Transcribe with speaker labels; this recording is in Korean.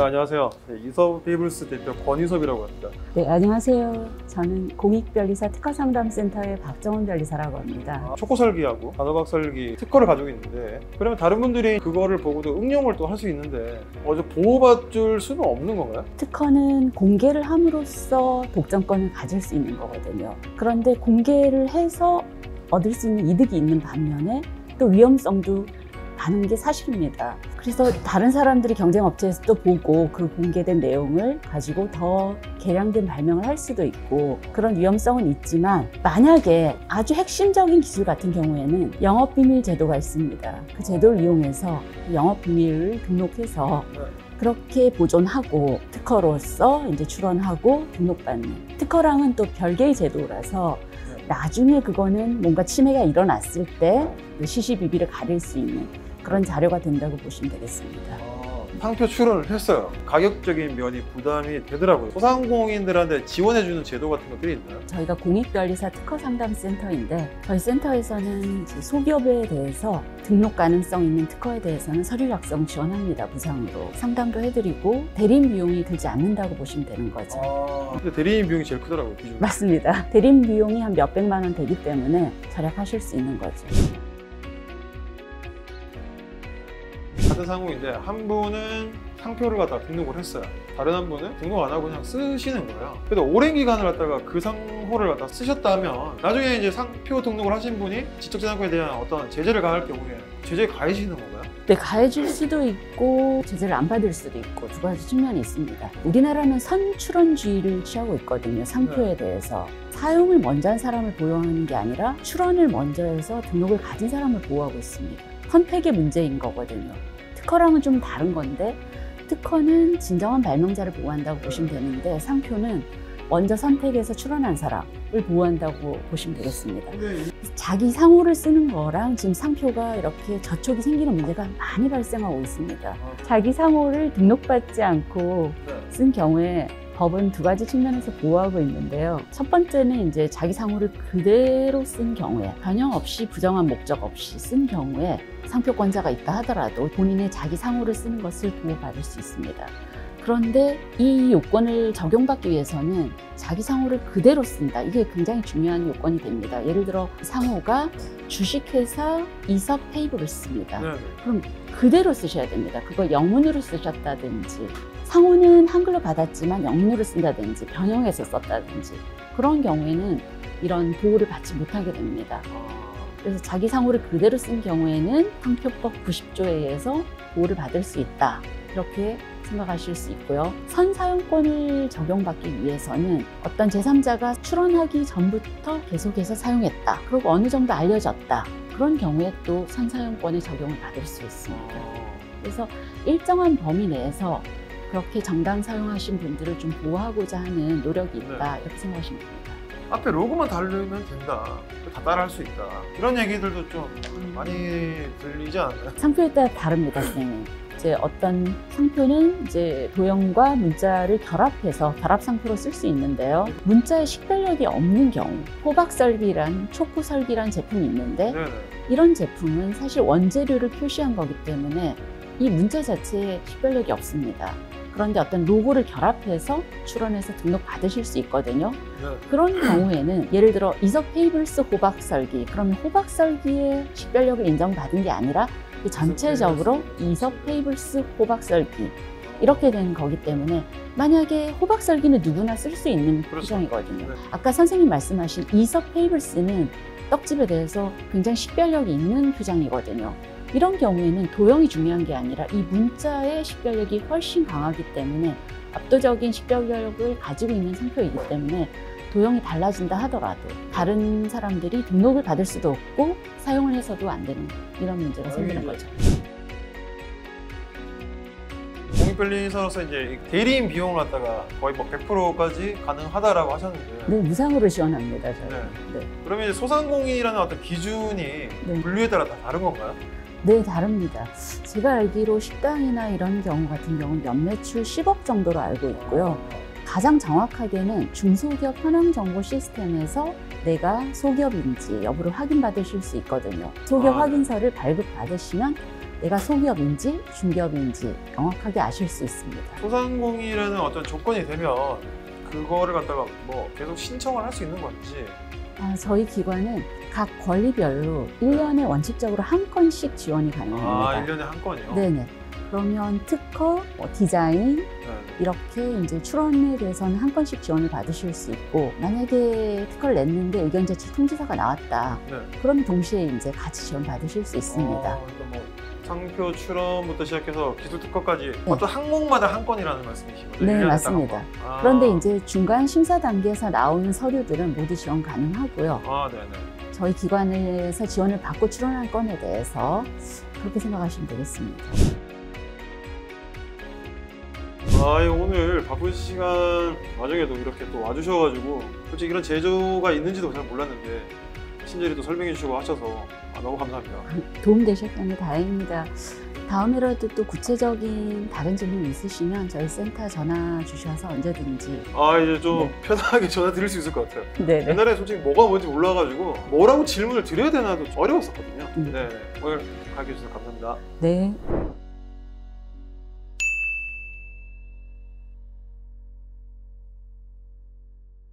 Speaker 1: 안녕하세요. 이섭 페이블스 대표 권이섭이라고 합니다.
Speaker 2: 네, 안녕하세요. 저는 공익변리사 특허상담센터의 박정은 변리사라고 합니다.
Speaker 1: 초코 설기하고 단호박 설기 특허를 가지고 있는데, 그러면 다른 분들이 그거를 보고도 응용을 또 할 수 있는데 보호받을 수는 없는 건가요?
Speaker 2: 특허는 공개를 함으로써 독점권을 가질 수 있는 거거든요. 그런데 공개를 해서 얻을 수 있는 이득이 있는 반면에 또 위험성도 많은 게 사실입니다. 그래서 다른 사람들이 경쟁업체에서 또 보고 그 공개된 내용을 가지고 더 개량된 발명을 할 수도 있고 그런 위험성은 있지만, 만약에 아주 핵심적인 기술 같은 경우에는 영업비밀 제도가 있습니다. 그 제도를 이용해서 영업비밀을 등록해서 그렇게 보존하고 특허로서 이제 출원하고 등록받는, 특허랑은 또 별개의 제도라서 나중에 그거는 뭔가 침해가 일어났을 때 시시비비를 가릴 수 있는 그런 자료가 된다고 보시면 되겠습니다.
Speaker 1: 상표 출원을 했어요. 가격적인 면이 부담이 되더라고요. 소상공인들한테 지원해주는 제도 같은 것들이 있나요?
Speaker 2: 저희가 공익변리사 특허상담센터인데, 저희 센터에서는 소기업에 대해서 등록 가능성 있는 특허에 대해서는 서류 작성 지원합니다. 무상으로 상담도 해드리고 대리인 비용이 들지 않는다고 보시면 되는 거죠.
Speaker 1: 근데 대리인 비용이 제일 크더라고요, 기준.
Speaker 2: 맞습니다. 대리인 비용이 한 몇백만 원 되기 때문에 절약하실 수 있는 거죠.
Speaker 1: 같은 상호인데 한 분은 상표를 갖다가 등록을 했어요. 다른 한 분은 등록 안 하고 그냥 쓰시는 거예요. 그래도 오랜 기간을 갖다가 그 상호를 갖다 쓰셨다면 나중에 이제 상표 등록을 하신 분이 지적재산권에 대한 어떤 제재를 가할 경우에 제재 가해지는 건가요?
Speaker 2: 네, 가해질 수도 있고 제재를 안 받을 수도 있고 두 가지 측면이 있습니다. 우리나라는 선출원주의를 취하고 있거든요. 상표에 대해서 사용을 먼저 한 사람을 보호하는 게 아니라 출원을 먼저 해서 등록을 가진 사람을 보호하고 있습니다. 선택의 문제인 거거든요. 특허랑은 좀 다른 건데, 특허는 진정한 발명자를 보호한다고 보시면 되는데 상표는 먼저 선택해서 출원한 사람을 보호한다고 보시면 되겠습니다. 자기 상호를 쓰는 거랑 지금 상표가 이렇게 저촉이 생기는 문제가 많이 발생하고 있습니다. 자기 상호를 등록받지 않고 쓴 경우에 법은 두 가지 측면에서 보호하고 있는데요. 첫 번째는 이제 자기 상호를 그대로 쓴 경우에, 변형 없이 부정한 목적 없이 쓴 경우에 상표권자가 있다 하더라도 본인의 자기 상호를 쓰는 것을 보호받을 수 있습니다. 그런데 이 요건을 적용받기 위해서는 자기 상호를 그대로 쓴다. 이게 굉장히 중요한 요건이 됩니다. 예를 들어 상호가 주식회사 이섭 페이블스입니다. 그럼 그대로 쓰셔야 됩니다. 그걸 영문으로 쓰셨다든지, 상호는 한글로 받았지만 영문으로 쓴다든지 변형해서 썼다든지, 그런 경우에는 이런 보호를 받지 못하게 됩니다. 그래서 자기 상호를 그대로 쓴 경우에는 상표법 90조에 의해서 보호를 받을 수 있다. 이렇게 생각하실 수 있고요. 선사용권을 적용받기 위해서는 어떤 제3자가 출원하기 전부터 계속해서 사용했다. 그리고 어느 정도 알려졌다. 그런 경우에 또 선사용권의 적용을 받을 수 있습니다. 그래서 일정한 범위 내에서 그렇게 정당 사용하신 분들을 좀 보호하고자 하는 노력이 있다. 이렇게 생각하시면 됩니다.
Speaker 1: 앞에 로고만 다르면 된다, 다 따라할 수 있다, 이런 얘기들도 좀 많이 들리지 않나요?
Speaker 2: 상표에 따라 다릅니다, 선생님. 이제 어떤 상표는 이제 도형과 문자를 결합해서 결합 상표로 쓸 수 있는데요. 문자에 식별력이 없는 경우, 호박설기란 초코설기란 제품이 있는데 이런 제품은 사실 원재료를 표시한 거기 때문에 이 문자 자체에 식별력이 없습니다. 그런데 어떤 로고를 결합해서 출원해서 등록 받으실 수 있거든요. 그런 경우에는 예를 들어 이섭 페이블스 호박설기, 그러면 호박설기의 식별력을 인정받은 게 아니라 전체적으로 이섭 페이블스 호박설기 이렇게 된 거기 때문에, 만약에 호박설기는 누구나 쓸 수 있는 표정이거든요. 아까 선생님 말씀하신 이섭 페이블스는 떡집에 대해서 굉장히 식별력이 있는 표장이거든요. 이런 경우에는 도형이 중요한 게 아니라 이 문자의 식별력이 훨씬 강하기 때문에, 압도적인 식별력을 가지고 있는 상표이기 때문에 도형이 달라진다 하더라도 다른 사람들이 등록을 받을 수도 없고 사용을 해서도 안 되는 이런 문제가 생기는 거죠.
Speaker 1: 공익변리사로서 이제 대리인 비용을 갖다가 거의 뭐 100%까지 가능하다라고 하셨는데,
Speaker 2: 네, 무상으로 지원합니다, 저는. 네.
Speaker 1: 그러면 이제 소상공인이라는 어떤 기준이 분류에 따라 다 다른 건가요?
Speaker 2: 네, 다릅니다. 제가 알기로 식당이나 이런 경우 같은 경우는 연매출 10억 정도로 알고 있고요. 가장 정확하게는 중소기업 현황정보 시스템에서 내가 소기업인지 여부를 확인받으실 수 있거든요. 소기업 확인서를 발급받으시면 내가 소기업인지 중기업인지 명확하게 아실 수 있습니다.
Speaker 1: 소상공인이라는 어떤 조건이 되면 그거를 갖다가 뭐 계속 신청을 할 수 있는 건지.
Speaker 2: 저희 기관은 각 권리별로 1년에 원칙적으로 한 건씩 지원이 가능합니다.
Speaker 1: 1년에 한 건이요?
Speaker 2: 네네. 그러면 특허, 디자인
Speaker 1: 네.
Speaker 2: 이렇게 이제 출원에 대해서는 한 건씩 지원을 받으실 수 있고, 만약에 특허를 냈는데 의견제출 통지서가 나왔다.
Speaker 1: 네.
Speaker 2: 그러면 동시에 이제 같이 지원 받으실 수 있습니다.
Speaker 1: 그러니까 뭐 상표 출원부터 시작해서 기술 특허까지 어떤 항목마다 한 건이라는 말씀이신 거죠?
Speaker 2: 네,
Speaker 1: 1년에
Speaker 2: 맞습니다.
Speaker 1: 딱 한 건.
Speaker 2: 그런데 이제 중간 심사 단계에서 나오는 서류들은 모두 지원 가능하고요.
Speaker 1: 네네.
Speaker 2: 저희 기관에서 지원을 받고 출원한 건에 대해서 그렇게 생각하시면 되겠습니다.
Speaker 1: 오늘 바쁜 시간 와중에도 이렇게 또 와주셔가지고 솔직히 이런 제조가 있는지도 잘 몰랐는데 친절히 또 설명해 주시고 하셔서 너무 감사합니다.
Speaker 2: 도움되셨다니 다행입니다. 다음에라도 또 구체적인 다른 질문 있으시면 저희 센터 전화 주셔서 언제든지.
Speaker 1: 이제 좀
Speaker 2: 네.
Speaker 1: 편하게 전화 드릴 수 있을 것 같아요.
Speaker 2: 네네.
Speaker 1: 옛날에 솔직히 뭐가 뭔지 몰라가지고 뭐라고 질문을 드려야 되나도 좀 어려웠었거든요.
Speaker 2: 네.
Speaker 1: 네, 오늘 가르쳐 주셔서 감사합니다.
Speaker 2: 네.